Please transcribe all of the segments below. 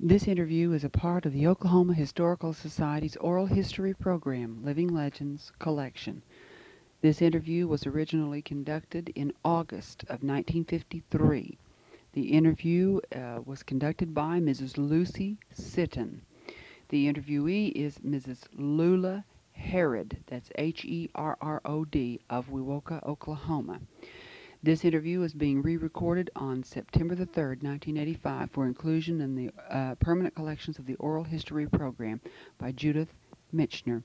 This interview is a part of the Oklahoma Historical Society's Oral History Program, Living Legends Collection. This interview was originally conducted in August of 1953. The interview was conducted by Mrs. Lucy Sitton. The interviewee is Mrs. Lula Herrod, that's Herrod, of Wewoka, Oklahoma. This interview is being re-recorded on September the 3rd, 1985 for inclusion in the permanent collections of the Oral History Program by Judith Michener.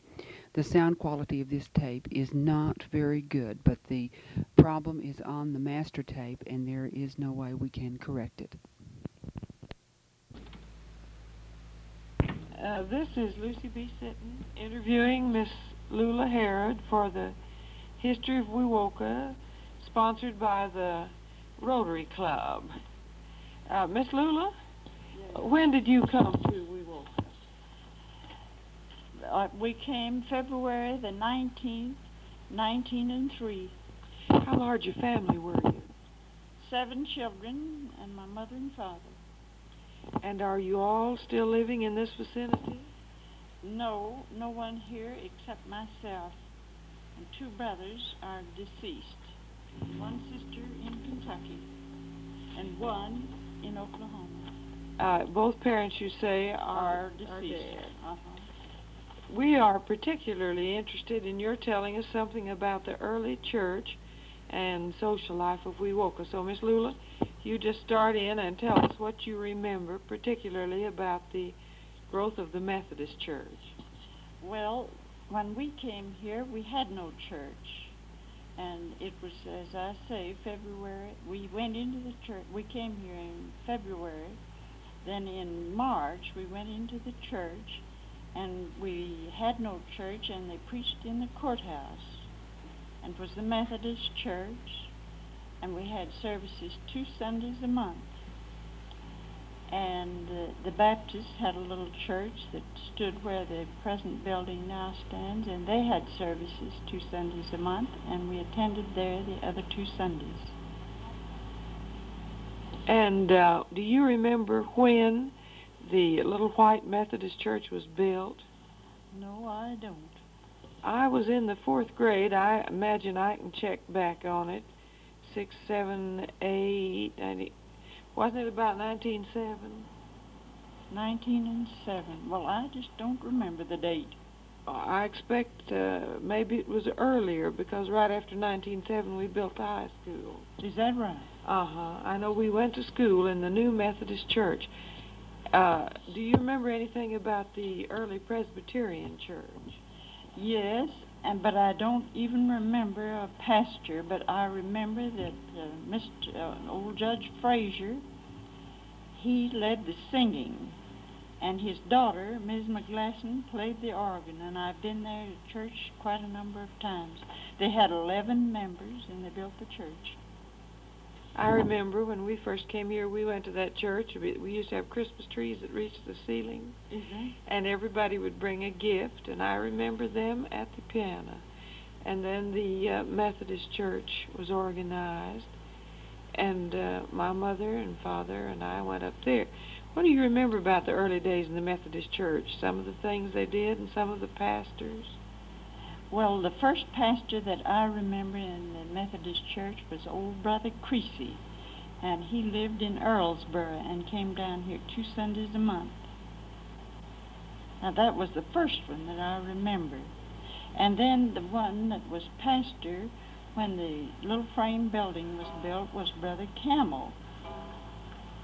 The sound quality of this tape is not very good, but the problem is on the master tape and there is no way we can correct it. This is Lucy B. Sitton interviewing Miss Lula Herrod for the History of Wewoka, sponsored by the Rotary Club. Miss Lula, yes. When did you come to Wewoka? We came February the 19th, 1903. How large a family were you? 7 children and my mother and father. And are you all still living in this vicinity? No one here except myself. And 2 brothers are deceased. 1 sister in Kentucky and 1 in Oklahoma. Both parents, you say, are deceased. Are dead. Uh-huh. We are particularly interested in your telling us something about the early church and social life of Wewoka. So, Miss Lula, you just start in and tell us what you remember, particularly about the growth of the Methodist Church. Well, when we came here, we had no church. And it was, as I say, February. We went into the church. We came here in February. Then in March, we went into the church. And we had no church, and they preached in the courthouse. And it was the Methodist Church. And we had services 2 Sundays a month. And the Baptists had a little church that stood where the present building now stands, and they had services 2 Sundays a month, and we attended there the other 2 Sundays. And do you remember when the little white Methodist church was built? No, I don't. I was in the 4th grade. I imagine I can check back on it. 6, 7, 8, 90. Wasn't it about 1907? 1907. Well, I just don't remember the date. I expect maybe it was earlier, because right after 1907 we built the high school. Is that right? Uh-huh. I know we went to school in the new Methodist church. Do you remember anything about the early Presbyterian church? Yes, but I don't even remember a pastor, but I remember that old Judge Frazier, he led the singing, and his daughter, Ms. McGlasson, played the organ, and I've been there at church quite a number of times. They had 11 members, and they built the church. I remember when we first came here, we went to that church. We used to have Christmas trees that reached the ceiling, and everybody would bring a gift, and I remember them at the piano. And then the Methodist church was organized, and my mother and father and I went up there. What do you remember about the early days in the Methodist church? Some of the things they did and some of the pastors? Well, the first pastor that I remember in the Methodist church was old Brother Creasy, and he lived in Earlsboro and came down here 2 Sundays a month. Now, that was the first one that I remember. And then the one that was pastor when the little frame building was built was Brother Camel.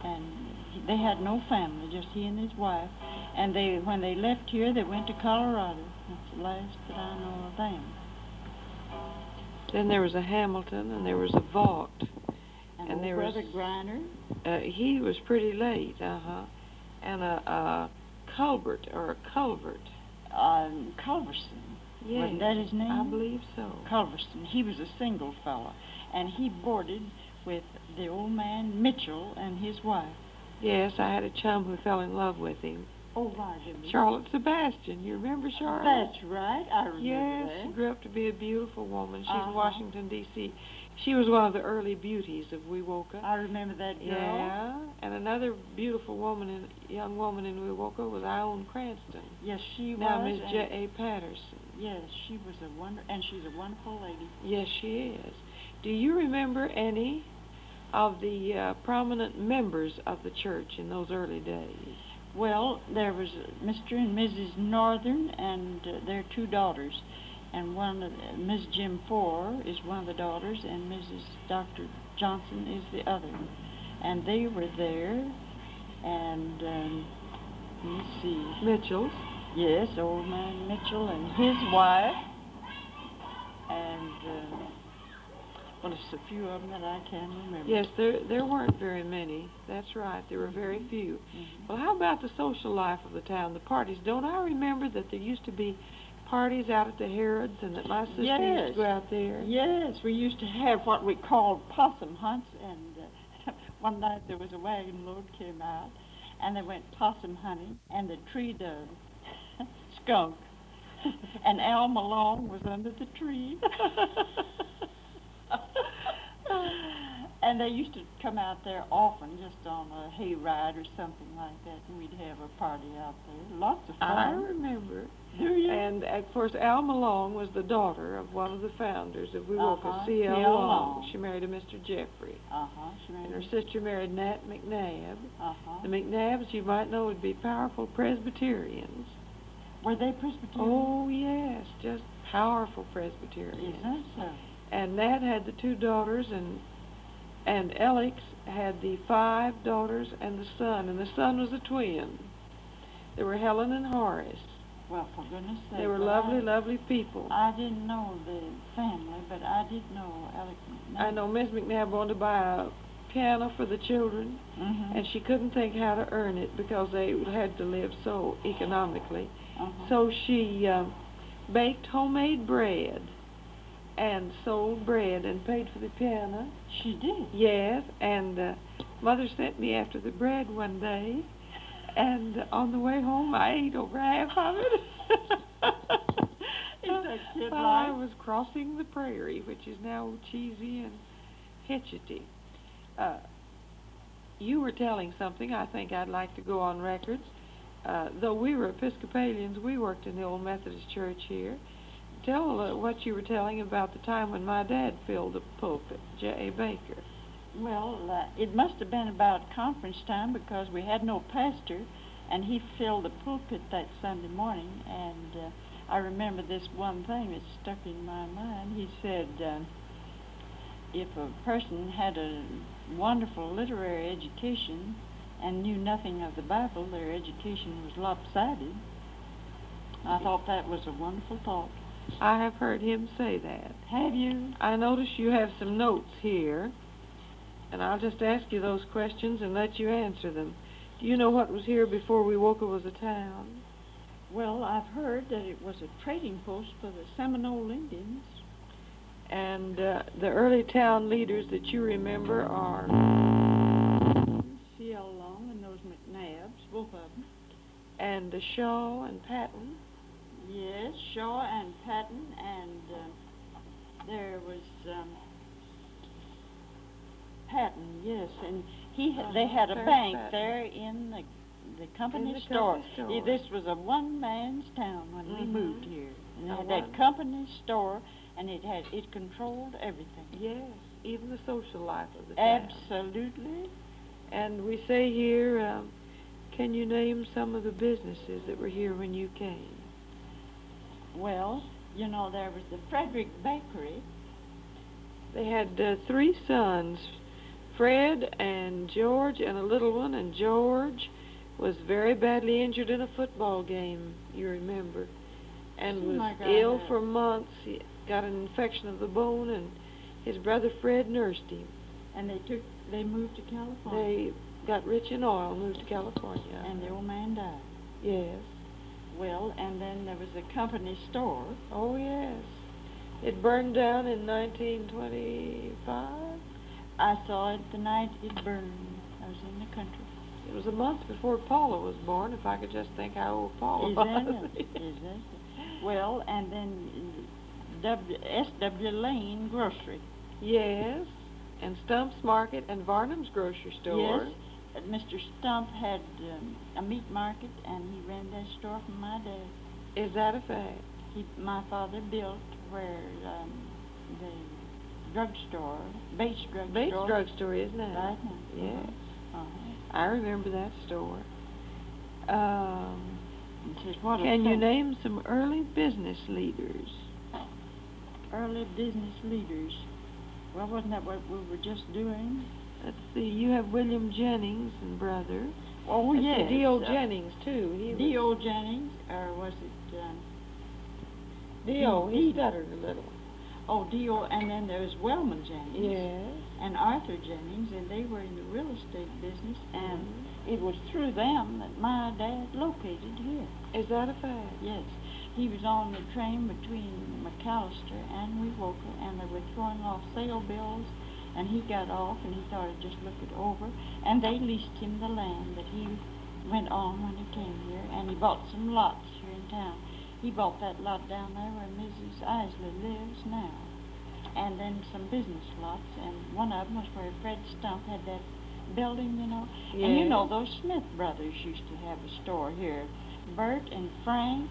And they had no family, just he and his wife. And when they left here, they went to Colorado. That's the last that I know of them. Then there was a Hamilton, and there was a Vaught. And there was Brother Griner. He was pretty late, and a Culbert, or a Culvert. Culverson. Yes, wasn't that his name? I believe so. Culverson. He was a single fella, and he boarded with the old man Mitchell and his wife. Yes, I had a chum who fell in love with him. Oh, right. Charlotte Sebastian. You remember Charlotte? That's right. I remember yes, that. she grew up to be a beautiful woman. She's in Washington, D.C. She was one of the early beauties of Wewoka. I remember that girl. Yeah, and another beautiful woman, young woman in Wewoka was Ione Cranston. Yes, she now was. Miss J.A. Patterson. Yes, she was and she's a wonderful lady. Yes, she is. Do you remember any of the prominent members of the church in those early days? Well, there was Mr. and Mrs. Northern and their two daughters. And Miss Jim Four is one of the daughters, and Mrs. Dr. Johnson is the other. And they were there, and let me see. Mitchell's. Yes, old man Mitchell and his wife, and well, there's a few of them that I can remember. Yes, there weren't very many. That's right, there were very few. Mm-hmm. Well, how about the social life of the town, the parties? Don't I remember that there used to be parties out at the Herrods, and that my sister used to go out there? Yes, we used to have what we called possum hunts, and one night there was a wagon load came out, and they went possum hunting, and they treed a skunk, and Al Malone was under the tree. And they used to come out there often, just on a hayride or something like that, and we'd have a party out there. Lots of fun. I remember. Do you? And, of course, Al Malone was the daughter of one of the founders of Wewoka, C.L. C.L. Long. She married a Mr. Jeffrey. She married And her sister married Nat McNabb. The The McNabbs, you might know, would be powerful Presbyterians. Were they Presbyterian? Oh, yes, just powerful Presbyterians. Is that so? And Nat had the two daughters, and Alex had the 5 daughters and the son was a twin. They were Helen and Horace. Well, for goodness sake. They were lovely, lovely people. I didn't know the family, but I did know Alex McNabb. I know Miss McNabb wanted to buy a piano for the children, and she couldn't think how to earn it because they had to live so economically. So she baked homemade bread and sold bread and paid for the piano. She did? Yes, and Mother sent me after the bread one day, and on the way home I ate over half of it. Is that kid I was crossing the prairie, which is now cheesy and hitchety. You were telling something I think I'd like to go on record. Though we were Episcopalians, we worked in the old Methodist church here. Tell what you were telling about the time when my dad filled the pulpit, J.A. Baker. Well, it must have been about conference time because we had no pastor, and he filled the pulpit that Sunday morning, and I remember this one thing that stuck in my mind. He said, if a person had a wonderful literary education and knew nothing of the Bible, their education was lopsided. I thought that was a wonderful thought. I have heard him say that. Have you? I notice you have some notes here, and I'll just ask you those questions and let you answer them. Do you know what was here before Wewoka was a town? Well, I've heard that it was a trading post for the Seminole Indians. And the early town leaders that you remember are C.L. Long and those McNabbs, both of them. And Shaw and Patton. Yes, Shaw and Patton, and there was Patton, yes, and they had a bank Patton. there in the company store. This was a one-man's town when we moved here, and they had that company store, and it controlled everything. Yes, even the social life of the town. Absolutely. And we say here, can you name some of the businesses that were here when you came? Well, you know, there was the Frederick Bakery. They had 3 sons, Fred and George and a little one, and George was very badly injured in a football game, you remember, and was ill for months. He got an infection of the bone, and his brother Fred nursed him. And they moved to California. They got rich in oil, moved to California. And the old man died. Yes. Well, and then there was a company store. Oh, yes. It burned down in 1925. I saw it the night it burned. I was in the country. It was a month before Paula was born, if I could just think how old Paula was. Is that? Well, and then S.W. Lane Grocery. Yes. And Stump's Market and Varnum's grocery store. Yes. Mr. Stump had a meat market, and he ran that store for my dad. Is that a fact? My father built where the drugstore, Bates drugstore. Bates drugstore, isn't it? Right now. Yes. Uh-huh. I remember that store. What Can you name some early business leaders? Early business leaders. Well, wasn't that what we were just doing? Let's see. You have William Jennings and brother. Oh, yes. D.O. Jennings, too. D.O. Jennings, or was it... D.O. He stuttered a little. Oh, D.O. And then there was Wellman Jennings. Yes. And Arthur Jennings, and they were in the real estate business, and it was through them that my dad located here. Is that a fact? Yes. He was on the train between McAllister and Wewoka, and they were throwing off sale bills, and he got off, and he thought he'd just look it over, and they leased him the land that he went on when he came here, and he bought some lots here in town. He bought that lot down there where Mrs. Isley lives now, and then some business lots, and one of them was where Fred Stump had that building, you know. Yes. And you know, those Smith brothers used to have a store here. Bert and Frank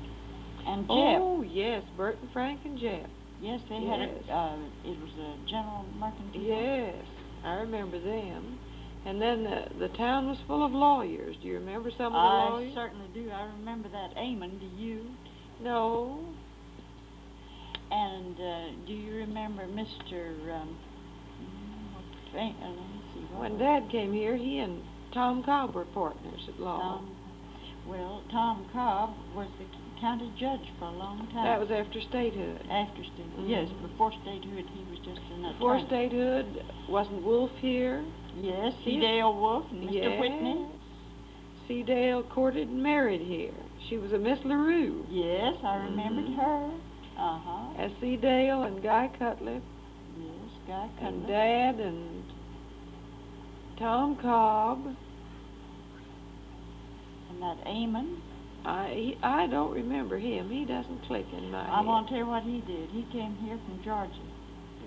and Jeff. Oh, yes, Bert and Frank and Jeff. Yes, they had it was a General Mercantile. Yes, I remember them. And then the town was full of lawyers. Do you remember some of the lawyers? I certainly do. I remember that. Amon, do you? No. And do you remember Mr. Let me see. When Dad came here, he and Tom Cobb were partners at law. Tom Cobb was the county judge for a long time. That was after statehood. After statehood, yes. Before statehood, he was just an attorney. Before statehood, wasn't Wolf here? Yes, C. Dale Wolf and Mr. Whitney. C. Dale courted and married here. She was a Miss LaRue. Yes, I remembered her. As C. Dale and Guy Cutler. Yes, Guy Cutler. And Dad and Tom Cobb. And that Amon. I don't remember him. He doesn't click in my head. I want to tell you what he did. He came here from Georgia.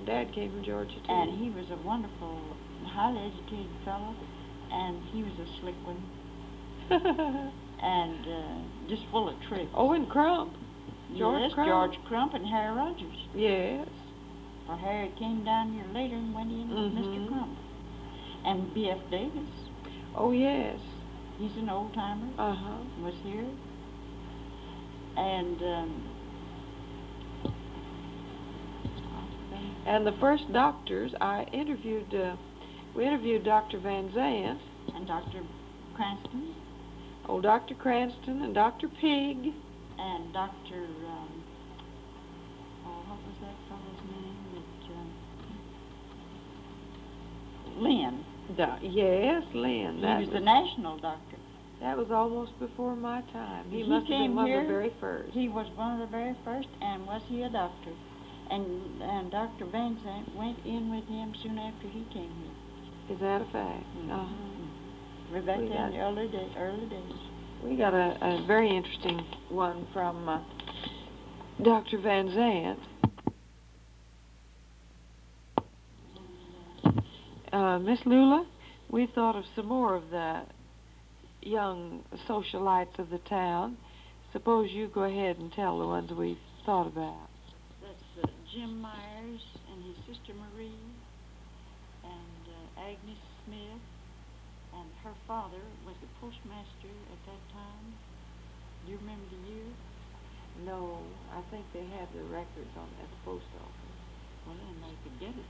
Dad came from Georgia, too. And he was a wonderful, highly educated fellow, and he was a slick one. And just full of tricks. Oh, and Crump. George Crump and Harry Rogers. Yes. For Harry came down here later and went in with Mr. Crump. And B.F. Davis. Oh, yes. He's an old-timer. Was here. And the first doctors, we interviewed Dr. Van Zandt. And Dr. Cranston. Oh, Dr. Cranston and Dr. Pig. And Dr. What was that fellow's name? Lynn. Yes, Lynn. He was the national doctor. That was almost before my time. He must have came been one here, of the very first. He was one of the very first, and was he a doctor? And Dr. Van Zandt went in with him soon after he came here. Is that a fact? We're back in the early days. We got a very interesting one from Dr. Van Zandt. Miss Lula, we thought of some more of the young socialites of the town. Suppose you go ahead and tell the ones we thought about. That's Jim Myers and his sister Marie, and Agnes Smith, and her father was the postmaster at that time. Do you remember the year? No, I think they have the records at the post office. Well, then they could get it.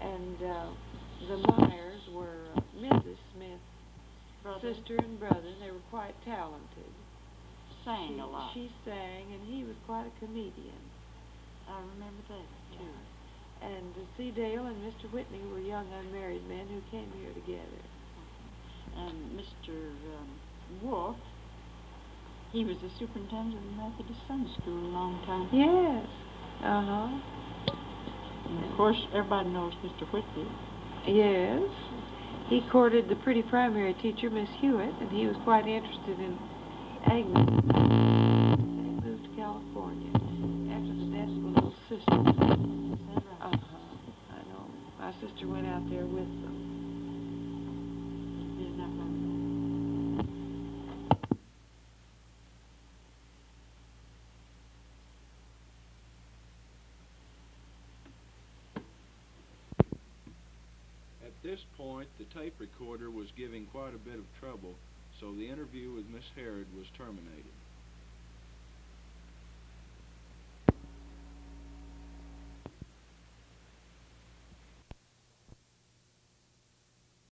And the Myers were Mrs. Smith's sister and brother. They were quite talented. Sang a lot. She sang, and he was quite a comedian. I remember that, too. Yeah. And C. Dale and Mr. Whitney were young unmarried men who came here together. And Mr. Wolf, he was the superintendent of the Methodist Sunday School a long time. Yes. And of course, everybody knows Mr. Whitfield. Yes. He courted the pretty primary teacher, Miss Hewitt, and he was quite interested in Agnes. They moved to California after the death of a little sister. pastor went out there with them. Isn't that right? At this point, the tape recorder was giving quite a bit of trouble, so the interview with Miss Herrod was terminated.